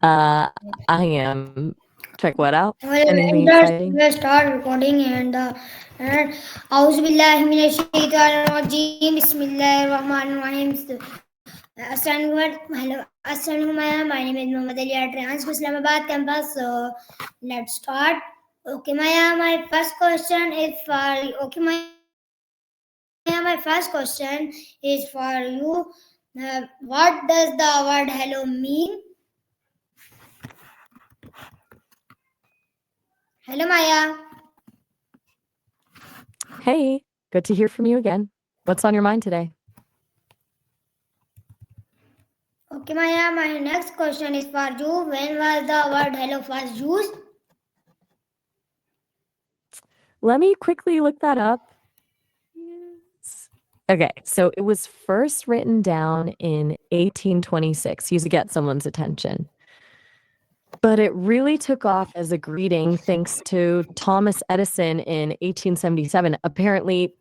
I am. Check what out? Well, Anything let's exciting? let's start recording and أعوذ بالله من الشيطان الرجيم بسم الله الرحمن الرحيم. Assalamualaikum. My name is Muhammad Ali at Trans Islamabad campus. So let's start. Okay, Maya. My first question is for okay, Maya. My first question is for you. What does the word hello mean? Hello, Maya. Hey, good to hear from you again. What's on your mind today? Okay, Maya, my next question is for you. When was the word hello first used? Let me quickly look that up. Yes. Okay, so it was first written down in 1826, used to get someone's attention. But it really took off as a greeting thanks to Thomas Edison in 1877. Apparently,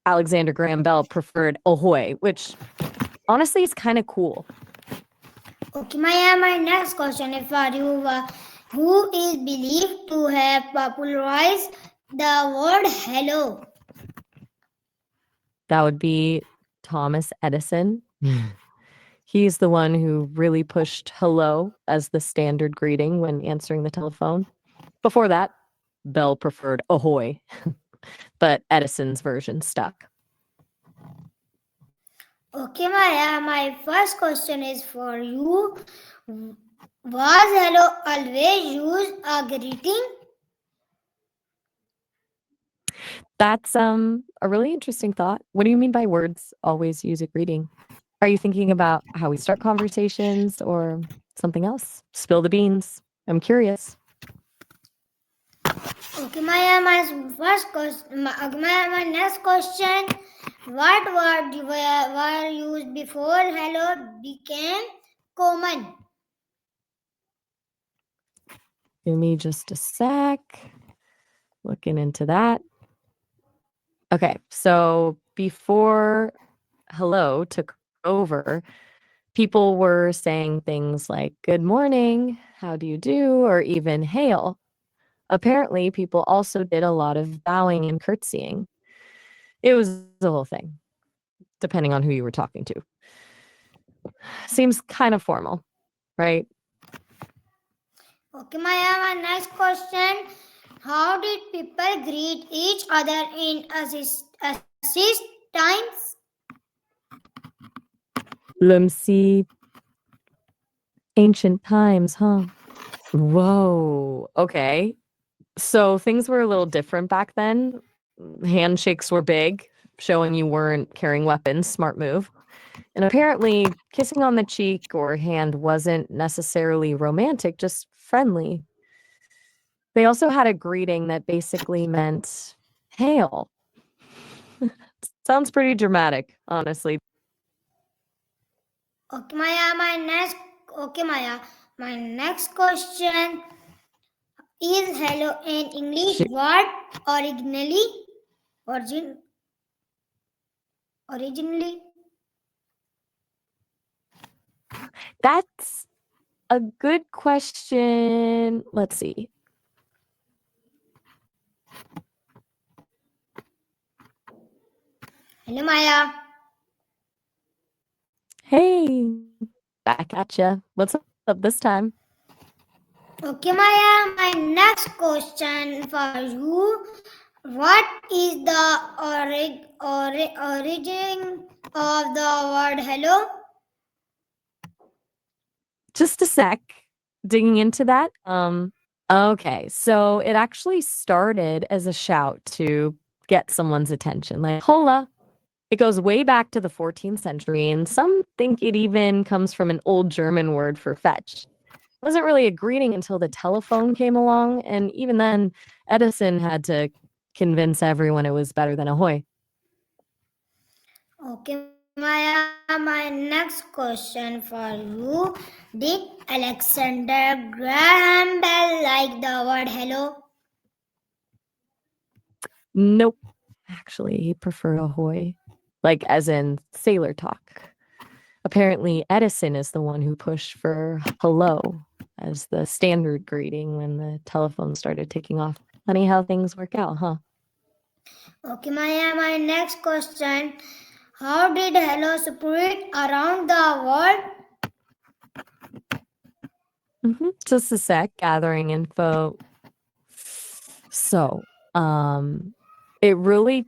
Alexander Graham Bell preferred ahoy, which honestly is kind of cool. Okay, Maya, my next question is for you. Who is believed to have popularized the word hello? That would be Thomas Edison. He's the one who really pushed hello as the standard greeting when answering the telephone. Before that, Bell preferred ahoy, but Edison's version stuck. Okay, Maya, my first question is for you. Was hello always used a greeting? That's a really interesting thought. What do you mean by words always use a greeting? Are you thinking about how we start conversations or something else? Spill the beans. I'm curious. Okay, Maya, my first question, my next question. What words were used before hello became common? Give me just a sec. Looking into that. Okay, so before hello took over, people were saying things like good morning, how do you do, or even hail. Apparently, people also did a lot of bowing and curtsying. It was a whole thing, depending on who you were talking to. Seems kind of formal, right? Okay, Maya, my next question. How did people greet each other in assist times? Let me see. Ancient times, huh? Whoa. Okay. So things were a little different back then. Handshakes were big, showing you weren't carrying weapons. Smart move. And apparently, kissing on the cheek or hand wasn't necessarily romantic, just friendly. They also had a greeting that basically meant hail. Sounds pretty dramatic, honestly. Okay, Maya, my next question is hello in English Shit. word originally origin originally. That's a good question. Let's see. Hello, Maya. Hey, back at ya. What's up this time? Okay, Maya, my next question for you. What is the origin of the word hello? Just a sec. Digging into that. Okay, so it actually started as a shout to get someone's attention, like hola. It goes way back to the 14th century, and some think it even comes from an old German word for fetch. It wasn't really a greeting until the telephone came along, and even then, Edison had to convince everyone it was better than ahoy. Okay, Maya, my next question for you. Did Alexander Graham Bell like the word hello? Nope. Actually, he preferred ahoy, like as in sailor talk. Apparently, Edison is the one who pushed for hello. as the standard greeting when the telephone started taking off. Funny how things work out, huh? Okay, Maya, my next question. How did hello spread around the world? Just a sec, gathering info. So, it really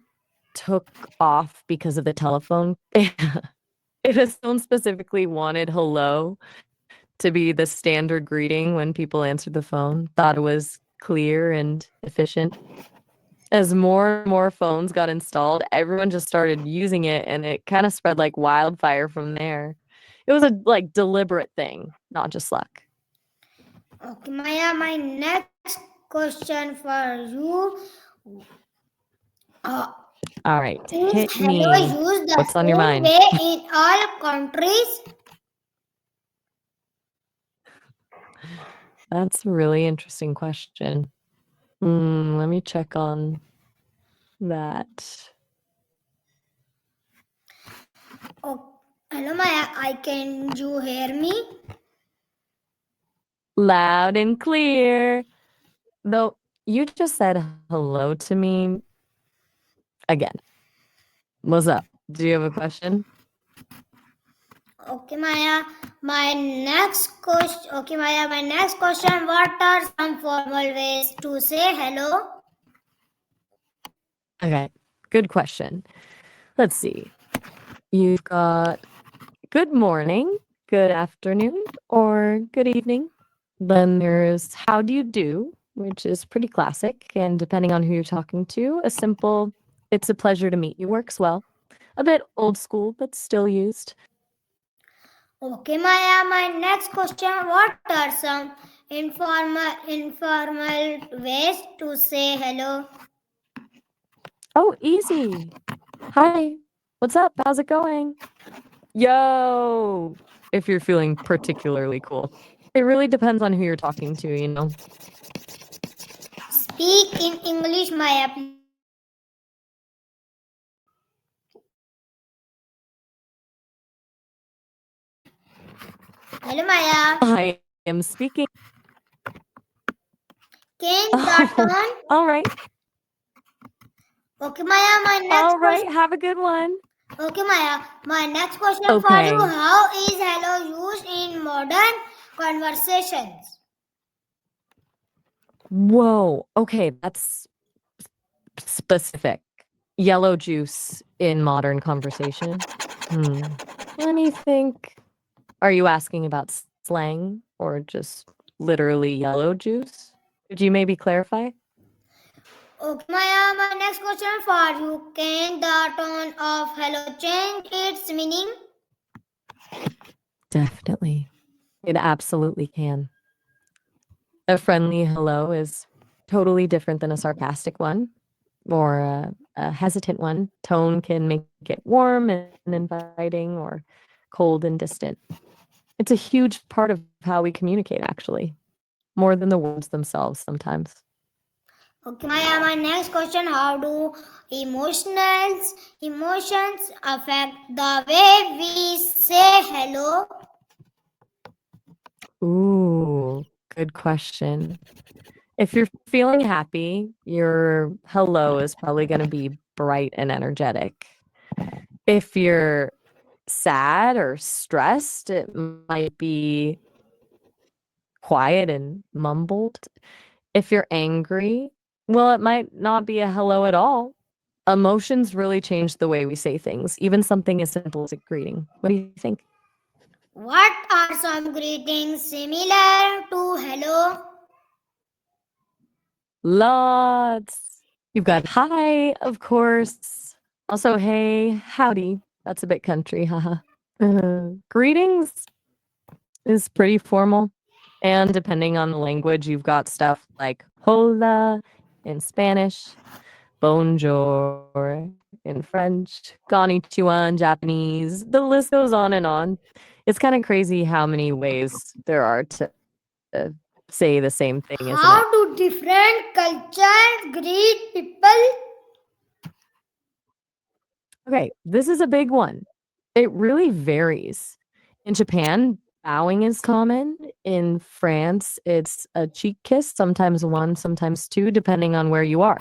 took off because of the telephone. If a phone specifically wanted hello to be the standard greeting when people answered the phone, thought it was clear and efficient. As more and more phones got installed, everyone just started using it and it kind of spread like wildfire from there. It was a like deliberate thing, not just luck. Okay, Maya, my next question for you. Uh, All right, is hit hello me. used the What's on your same mind? way in all countries? That's a really interesting question. Let me check on that. Oh, hello, Maya. Can you hear me? Loud and clear. Though you just said hello to me again. What's up? Do you have a question? Okay, Maya. My next question. Okay, Maya. My next question. What are some formal ways to say hello? Okay, good question. Let's see. You've got good morning, good afternoon, or good evening. Then there's how do you do, which is pretty classic. And depending on who you're talking to, a simple, it's a pleasure to meet you works well. A bit old school, but still used. Okay, Maya. My next question. What are some informal ways to say hello? Oh, easy. Hi, what's up? How's it going? Yo, if you're feeling particularly cool. It really depends on who you're talking to, you know? Speak in English, Maya, please. Hello, Maya. I am speaking. Can that Oh, on? all right. Okay, Maya. My next All question. right. Have a good one. Okay, Maya. My next question for you. Okay. How is hello used in modern conversations? Whoa. Okay. That's specific. Yellow juice in modern conversation. Hmm. Let me think. Are you asking about slang or just literally yellow juice? Could you maybe clarify? Okay, Maya. My next question for you. Can the tone of hello change its meaning? Definitely. It absolutely can. A friendly hello is totally different than a sarcastic one or a hesitant one. Tone can make it warm and inviting or cold and distant. It's a huge part of how we communicate, actually, more than the words themselves sometimes. Okay, Maya. My next question. How do emotions affect the way we say hello? Ooh, good question. If you're feeling happy, your hello is probably going to be bright and energetic. If you're sad or stressed, it might be quiet and mumbled. If you're angry, well, it might not be a hello at all. Emotions really change the way we say things, even something as simple as a greeting. What do you think? What are some greetings similar to hello? Lots. You've got hi, of course. Also, hey, howdy. That's a bit country, haha. Greetings is pretty formal. And depending on the language, you've got stuff like hola in Spanish, bonjour in French, konnichiwa in Japanese. The list goes on and on. It's kind of crazy how many ways there are to say the same thing, isn't it? How do different cultures greet people? Okay, this is a big one. It really varies. In Japan, bowing is common. In France, it's a cheek kiss, sometimes one, sometimes two, depending on where you are.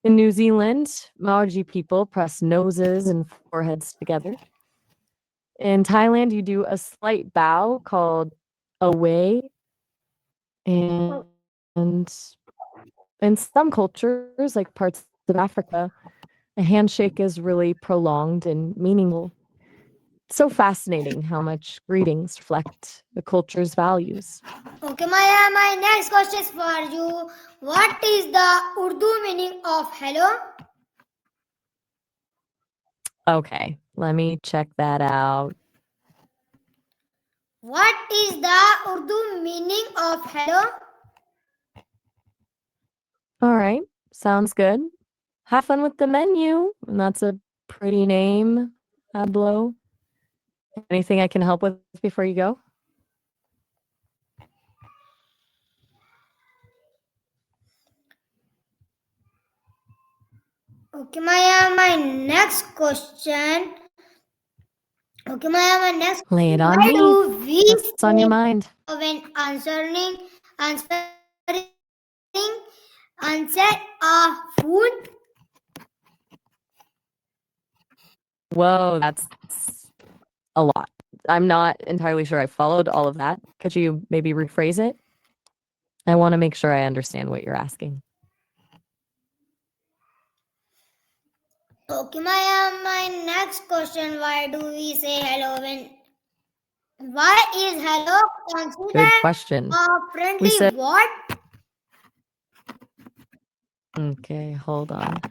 In New Zealand, Maori people press noses and foreheads together. In Thailand, you do a slight bow called away. And in some cultures, like parts of Africa, a handshake is really prolonged and meaningful. It's so fascinating how much greetings reflect the culture's values. Okay, Maya, my next question is for you. What is the Urdu meaning of hello? Okay, let me check that out. What is the Urdu meaning of hello? All right, sounds good. Have fun with the menu. And that's a pretty name, Ablo. Anything I can help with before you go? Okay, Maya, my next question. Okay, Maya, my next Lay it question. on Why me. do we What's on your say mind? when answer a food? Whoa, that's a lot. I'm not entirely sure I followed all of that. Could you maybe rephrase it? I want to make sure I understand what you're asking. Okay, Maya, my next question. Why do we say hello when? Why is hello Good considered question. a We friendly said, word? okay, hold on.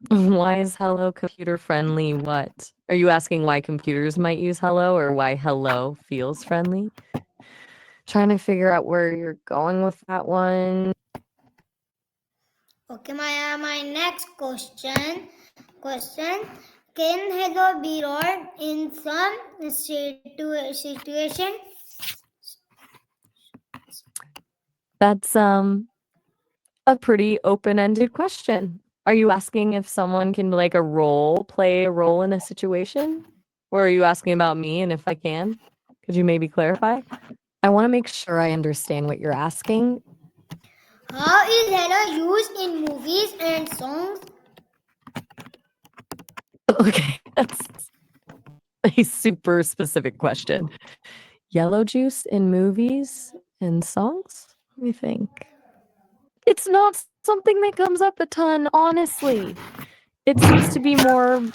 Why is hello computer friendly? What? Are you asking why computers might use hello or why hello feels friendly? Trying to figure out where you're going with that one. Okay, Maya, my next question. Can hello be wrote in some situation? That's a pretty open-ended question. Are you asking if someone can play a role in a situation? Or are you asking about me and if I can? Could you maybe clarify? I want to make sure I understand what you're asking. How is hello used in movies and songs? Okay, that's a super specific question. Yellow juice in movies and songs? Let me think. It's not something that comes up a ton, honestly. It seems to be more of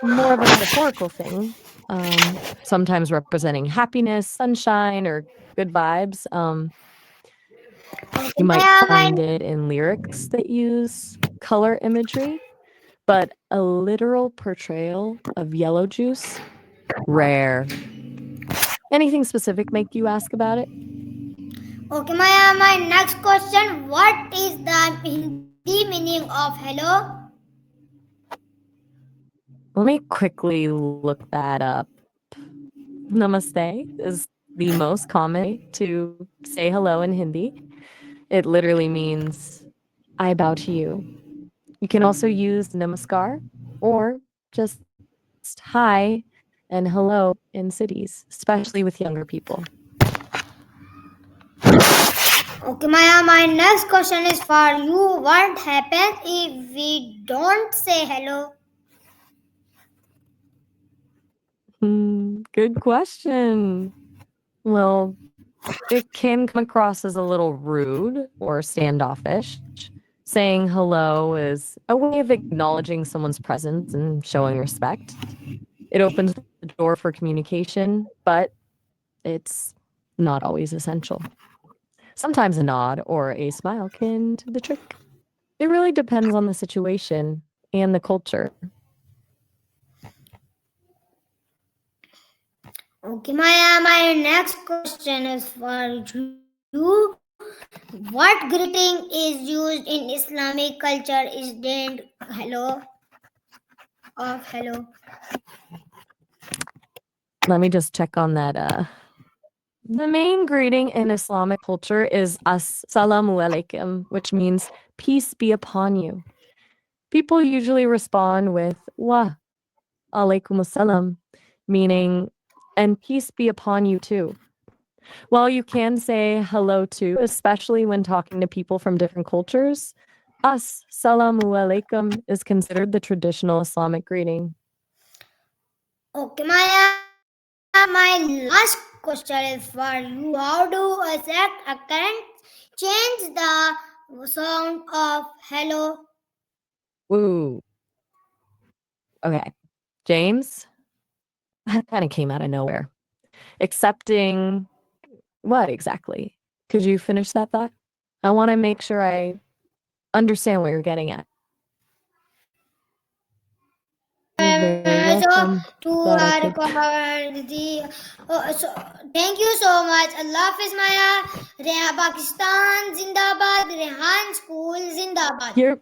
a metaphorical thing, sometimes representing happiness, sunshine, or good vibes. Okay, You might Maya, my find it in lyrics that use color imagery, but a literal portrayal of yellow juice, rare. Anything specific make you ask about it? Okay, Maya, my next question. What is the Hindi meaning of hello? Let me quickly look that up. Namaste is the most common way to say hello in Hindi. It literally means I bow to you. You can also use namaskar or just hi and hello in cities, especially with younger people. Okay, Maya, my next question is for you. What happens if we don't say hello? Good question. Well, it can come across as a little rude or standoffish. Saying hello is a way of acknowledging someone's presence and showing respect. It opens the door for communication, but it's not always essential. Sometimes a nod or a smile can do the trick. It really depends on the situation and the culture. Okay, Maya, my next question is for you. What greeting is used in Islamic culture is named hello of hello? Let me just check on that. The main greeting in Islamic culture is Assalamu alaikum, which means peace be upon you. People usually respond with wa alaikum assalam, meaning And peace be upon you too. While you can say hello too, especially when talking to people from different cultures, Assalamu alaikum is considered the traditional Islamic greeting. Okay, Maya, my last question is for you. How do a current change the sound of hello? Woo. Okay. James, that kind of came out of nowhere. Accepting what exactly? Could you finish that thought? I want to make sure I understand what you're getting at. You're very welcome. To Thought I could. record the. So, thank you so much. Allah Hafiz Maya. Pakistan Zindabad. Rehan School Zindabad. You're